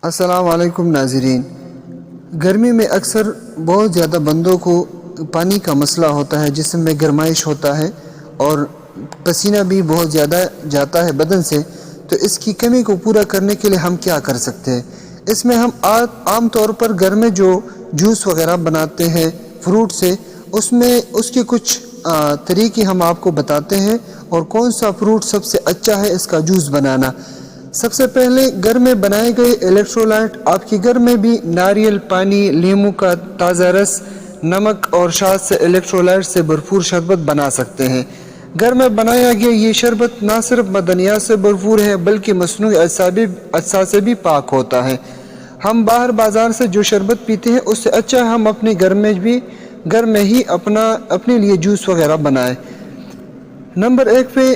السلام علیکم ناظرین۔ گرمی میں اکثر بہت زیادہ بندوں کو پانی کا مسئلہ ہوتا ہے، جسم میں گرمائش ہوتا ہے اور پسینہ بھی بہت زیادہ جاتا ہے بدن سے۔ تو اس کی کمی کو پورا کرنے کے لیے ہم کیا کر سکتے ہیں؟ اس میں ہم عام طور پر گھر میں جو جوس وغیرہ بناتے ہیں فروٹ سے، اس کے کچھ طریقے ہم آپ کو بتاتے ہیں اور کون سا فروٹ سب سے اچھا ہے اس کا جوس بنانا۔ سب سے پہلے گھر میں بنائے گئے الیکٹرولائٹ، آپ کے گھر میں بھی ناریل پانی، لیموں کا تازہ رس، نمک اور شہد سے الیکٹرولائٹ سے بھرپور شربت بنا سکتے ہیں۔ گھر میں بنایا گیا یہ شربت نہ صرف معدنیات سے بھرپور ہے بلکہ مصنوعی اجزاء سے بھی پاک ہوتا ہے۔ ہم باہر بازار سے جو شربت پیتے ہیں اس سے اچھا ہم اپنے گھر میں ہی اپنے لیے جوس وغیرہ بنائیں۔ نمبر 1 پہ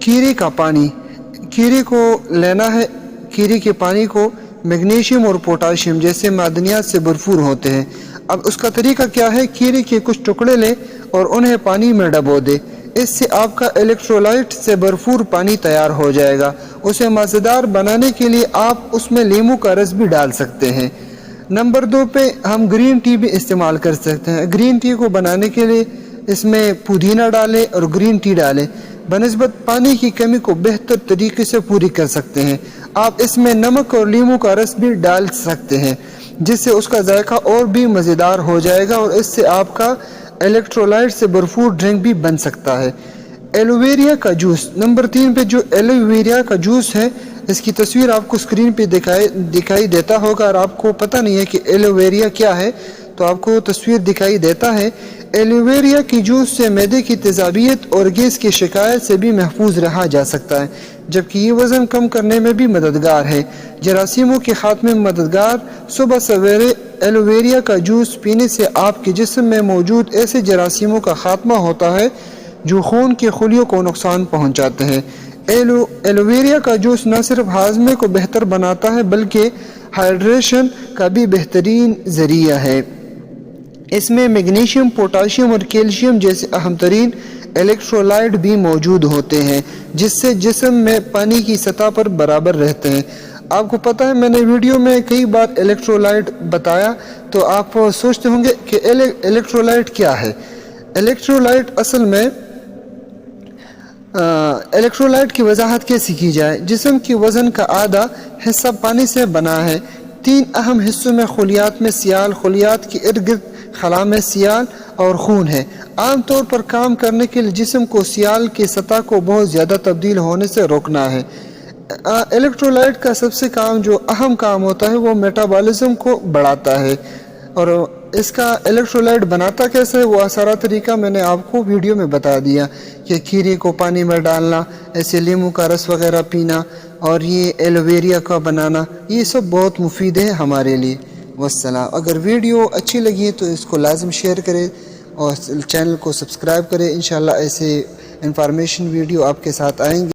کھیرے کا پانی۔ کھیرے کو لینا ہے۔ کھیرے کے پانی کو میگنیشیم اور پوٹاشیم جیسے معدنیات سے بھرپور ہوتے ہیں۔ اب اس کا طریقہ کیا ہے؟ کھیرے کے کچھ ٹکڑے لیں اور انہیں پانی میں ڈبو دیں۔ اس سے آپ کا الیکٹرولائٹ سے بھرپور پانی تیار ہو جائے گا۔ اسے مزیدار بنانے کے لیے آپ اس میں لیموں کا رس بھی ڈال سکتے ہیں۔ نمبر 2 پہ ہم گرین ٹی بھی استعمال کر سکتے ہیں۔ گرین ٹی کو بنانے کے لیے اس میں پودینہ ڈالیں اور گرین ٹی ڈالیں۔ بنسبت پانی کی کمی کو بہتر طریقے سے پوری کر سکتے ہیں۔ آپ اس میں نمک اور لیموں کا رس بھی ڈال سکتے ہیں جس سے اس کا ذائقہ اور بھی مزیدار ہو جائے گا اور اس سے آپ کا الیکٹرولائٹ سے بھرپور ڈرنک بھی بن سکتا ہے۔ ایلو ویرا کا جوس۔ نمبر 3 پہ جو ایلو ویرا کا جوس ہے، اس کی تصویر آپ کو اسکرین پہ دکھائی دیتا ہوگا، اور آپ کو پتہ نہیں ہے کہ ایلو ویرا کیا ہے تو آپ کو تصویر دکھائی دیتا ہے۔ ایلو ویرا کی جوس سے معدے کی تیزابیت اور گیس کی شکایت سے بھی محفوظ رہا جا سکتا ہے، جبکہ یہ وزن کم کرنے میں بھی مددگار ہے۔ جراثیموں کے خاتمے میں مددگار۔ صبح سویرے ایلو ویرا کا جوس پینے سے آپ کے جسم میں موجود ایسے جراثیموں کا خاتمہ ہوتا ہے جو خون کے خلیوں کو نقصان پہنچاتے ہیں۔ ایلو ویرا کا جوس نہ صرف ہاضمے کو بہتر بناتا ہے بلکہ ہائیڈریشن کا بھی بہترین ذریعہ ہے۔ اس میں میگنیشیم، پوٹاشیم اور کیلشیم جیسے اہم ترین الیکٹرولائٹ بھی موجود ہوتے ہیں، جس سے جسم میں پانی کی سطح پر برابر رہتے ہیں۔ آپ کو پتہ ہے میں نے ویڈیو میں کئی بار الیکٹرولائٹ بتایا، تو آپ سوچتے ہوں گے کہ الیکٹرولائٹ کیا ہے۔ الیکٹرولائٹ اصل میں الیکٹرولائٹ کی وضاحت کیسے کی جائے؟ جسم کے وزن کا آدھا حصہ پانی سے بنا ہے۔ 3 اہم حصوں میں خلیات میں سیال، خلیات کے ارد گرد خلا میں سیال اور خون ہے۔ عام طور پر کام کرنے کے لیے جسم کو سیال کی سطح کو بہت زیادہ تبدیل ہونے سے روکنا ہے۔ الیکٹرولائٹ کا سب سے جو اہم کام ہوتا ہے وہ میٹابولزم کو بڑھاتا ہے، اور اس کا الیکٹرولائٹ بناتا کیسے ہے وہ سارا طریقہ میں نے آپ کو ویڈیو میں بتا دیا، کہ کھیرے کو پانی میں ڈالنا، ایسے لیموں کا رس وغیرہ پینا، اور یہ ایلو ویرا کا بنانا، یہ سب بہت مفید ہے ہمارے لیے۔ والسلام۔ اگر ویڈیو اچھی لگی تو اس کو لازم شیئر کریں اور چینل کو سبسکرائب کریں۔ انشاءاللہ ایسے انفارمیشن ویڈیو آپ کے ساتھ آئیں گے۔